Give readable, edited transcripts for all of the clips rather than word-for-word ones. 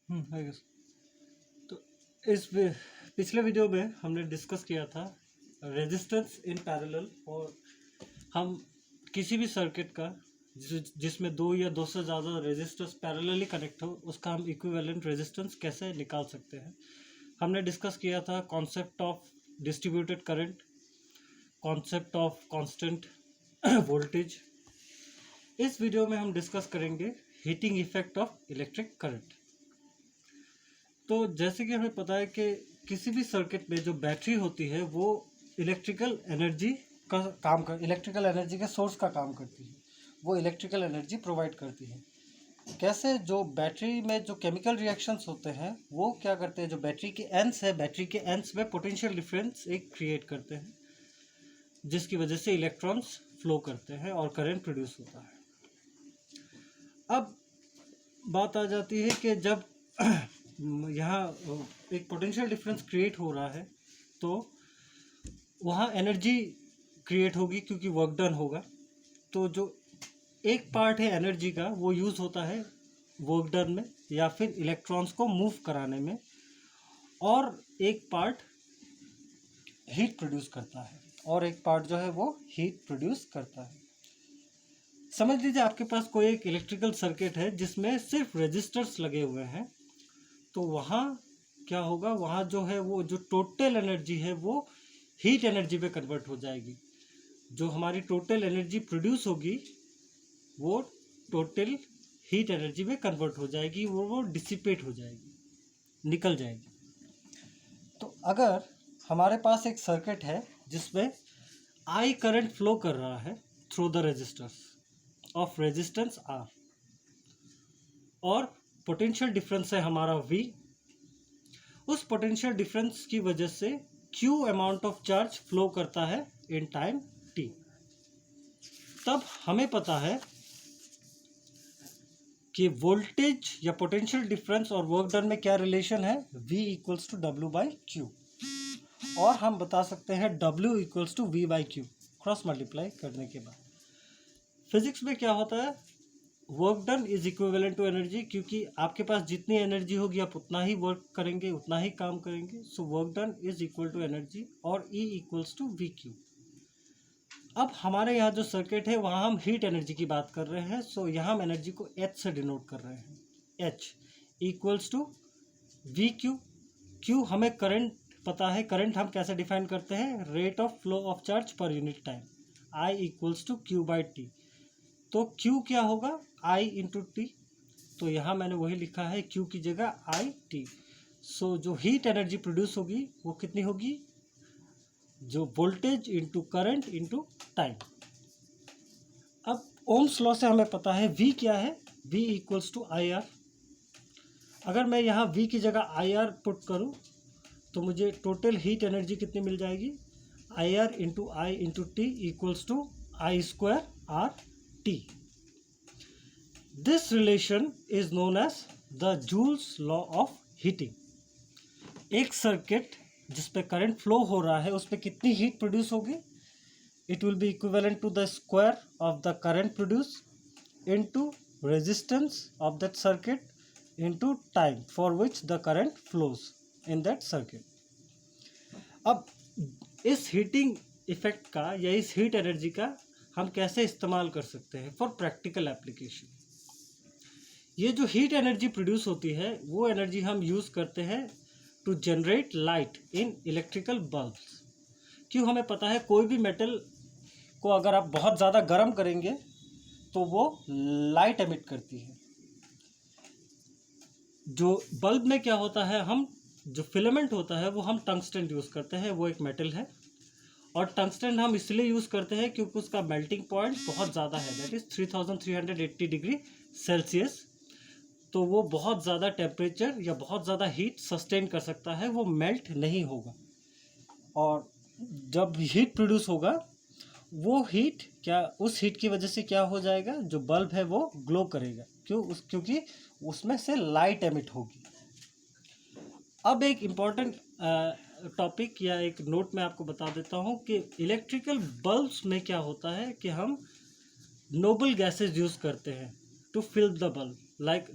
I guess. तो पिछले video में हमने डिस्कस किया था रेजिस्टेंस इन पैरेलल, और हम किसी भी सर्किट का जिसमें दो या दो से ज़्यादा रेजिस्टर्स पैरेलली कनेक्ट हो उसका हम इक्विवेलेंट रेजिस्टेंस कैसे निकाल सकते हैं। हमने डिस्कस किया था concept of distributed current, concept of constant voltage. इस वीडियो में हम डिस्कस करेंगे heating effect of electric current. तो जैसे कि हमें पता है कि किसी भी सर्किट में जो बैटरी होती है वो इलेक्ट्रिकल एनर्जी के सोर्स का काम करती है, वो इलेक्ट्रिकल एनर्जी प्रोवाइड करती है। कैसे? जो बैटरी में जो केमिकल रिएक्शंस होते हैं वो क्या करते हैं, जो बैटरी के एंड्स में पोटेंशियल डिफरेंस एक क्रिएट करते हैं, जिसकी वजह से इलेक्ट्रॉन्स फ्लो करते हैं और करंट प्रोड्यूस होता है। अब बात आ जाती है कि जब यहाँ एक पोटेंशियल डिफरेंस क्रिएट हो रहा है तो वहाँ एनर्जी क्रिएट होगी क्योंकि वर्क डन होगा। तो जो एक पार्ट है एनर्जी का वो यूज़ होता है वर्क डन में या फिर इलेक्ट्रॉन्स को मूव कराने में, और एक पार्ट हीट प्रोड्यूस करता है, और एक पार्ट जो है वो हीट प्रोड्यूस करता है। समझ लीजिए आपके पास कोई एक इलेक्ट्रिकल सर्किट है जिसमें सिर्फ रेजिस्टर्स लगे हुए हैं, तो वहाँ क्या होगा, वहाँ जो है वो जो टोटल एनर्जी है वो हीट एनर्जी में कन्वर्ट हो जाएगी। जो हमारी टोटल एनर्जी प्रोड्यूस होगी वो टोटल हीट एनर्जी में कन्वर्ट हो जाएगी, वो डिसिपेट हो जाएगी, निकल जाएगी। तो अगर हमारे पास एक सर्किट है जिसमें आई करंट फ्लो कर रहा है through the resistors of resistance R, और पोटेंशियल डिफरेंस है हमारा V, उस पोटेंशियल डिफरेंस की वजह से Q amount of charge flow करता है इन टाइम T। तब हमें पता है कि वोल्टेज या पोटेंशियल डिफरेंस और वर्क डन में क्या रिलेशन है, V इक्वल्स टू W/Q, और हम बता सकते हैं W equals to V/Q cross multiply करने के बाद। फिजिक्स में क्या होता है, work done is equivalent to energy, क्योंकि आपके पास जितनी एनर्जी होगी आप उतना ही वर्क करेंगे, उतना ही काम करेंगे। So work done is equal to energy, और E इक्वल्स टू VQ। अब हमारे यहाँ जो सर्किट है वहाँ हम हीट एनर्जी की बात कर रहे हैं, सो यहाँ हम एनर्जी को H से डिनोट कर रहे हैं। H equals to VQ। Q हमें करंट पता है, करंट हम कैसे डिफाइन करते हैं, rate of flow of charge per unit time. I equals to Q/T। तो Q क्या होगा, I इंटू टी। तो यहाँ मैंने वही लिखा है Q की जगह IT। सो जो हीट एनर्जी प्रोड्यूस होगी वो कितनी होगी, जो voltage into current into time. अब ओम्स लॉ से हमें पता है V क्या है, V इक्वल्स टू IR। अगर मैं यहाँ V की जगह IR पुट करूँ तो मुझे टोटल हीट एनर्जी कितनी मिल जाएगी, IR into I into T equals to I² RT। This relation is known as the Joule's law of heating। एक सर्किट जिस पे करंट फ्लो हो रहा है उस पे कितनी हीट प्रोड्यूस होगी, it will be equivalent to the square of the current produce into resistance of that circuit into time for which the current flows in that circuit. अब इस हीटिंग इफेक्ट का या इस हीट एनर्जी का हम कैसे इस्तेमाल कर सकते हैं फॉर प्रैक्टिकल एप्लीकेशन। ये जो हीट एनर्जी प्रोड्यूस होती है वो एनर्जी हम यूज़ करते हैं to generate light in electrical bulbs. क्यों, हमें पता है कोई भी मेटल को अगर आप बहुत ज़्यादा गर्म करेंगे तो वो लाइट एमिट करती है। जो बल्ब में क्या होता है, हम जो फिलामेंट होता है वो हम टंगस्टन यूज़ करते हैं, वो एक मेटल है, और टंगस्टन हम इसलिए यूज़ करते हैं क्योंकि उसका मेल्टिंग पॉइंट बहुत ज़्यादा है, दैट इज़ 3380 डिग्री सेल्सियस। तो वो बहुत ज़्यादा टेम्परेचर या बहुत ज़्यादा हीट सस्टेन कर सकता है, वो मेल्ट नहीं होगा। और जब हीट प्रोड्यूस होगा वो हीट क्या, उस हीट की वजह से क्या हो जाएगा, जो बल्ब है वो ग्लो करेगा, क्योंकि उसमें से लाइट एमिट होगी। अब एक इम्पॉर्टेंट टॉपिक या एक नोट मैं आपको बता देता हूँ कि इलेक्ट्रिकल बल्ब्स में क्या होता है कि हम नोबल गैसेस यूज़ करते हैं to fill the bulb. Like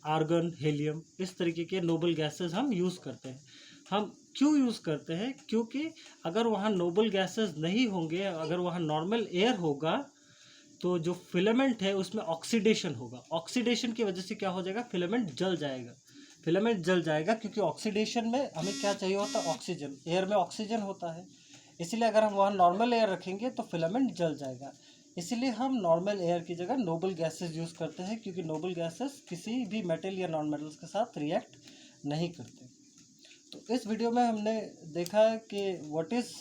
argon, helium, इस तरीके के नोबल गैसेस हम यूज़ करते हैं। हम क्यों यूज़ करते हैं? क्योंकि अगर वहाँ नोबल गैसेस नहीं होंगे, अगर वहाँ नॉर्मल एयर होगा, तो जो फिलामेंट है उसमें ऑक्सीडेशन होगा। ऑक्सीडेशन की वजह से क्या हो जाएगा? फिलामेंट जल जाएगा। फिलामेंट जल जाएगा क्योंकि ऑक्सीडेशन में हमें क्या चाहिए होता है? ऑक्सीजन। एयर में ऑक्सीजन होता है, इसलिए अगर हम वहाँ नॉर्मल एयर रखेंगे तो फिलामेंट जल जाएगा। इसलिए हम नॉर्मल एयर की जगह नोबल गैसेस यूज़ करते हैं, क्योंकि नोबल गैसेस किसी भी मेटल या नॉन मेटल्स के साथ रिएक्ट नहीं करते। तो इस वीडियो में हमने देखा है कि what is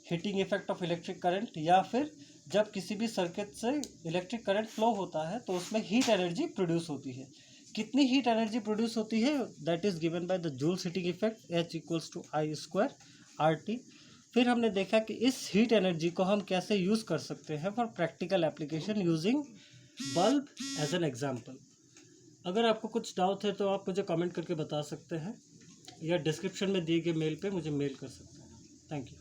heating effect of electric current, या फिर जब किसी भी सर्किट से इलेक्ट्रिक करंट फ्लो होता है तो उसमें हीट एनर्जी प्रोड्यूस होती है। कितनी हीट एनर्जी प्रोड्यूस होती है? That is given by the Joule's heating effect, H=I² RT। फिर हमने देखा कि इस हीट एनर्जी को हम कैसे यूज़ कर सकते हैं for practical application using bulb as an example. अगर आपको कुछ डाउट है तो आप मुझे कमेंट करके बता सकते हैं, या डिस्क्रिप्शन में दिए गए मेल पे मुझे मेल कर सकते हैं। Thank you.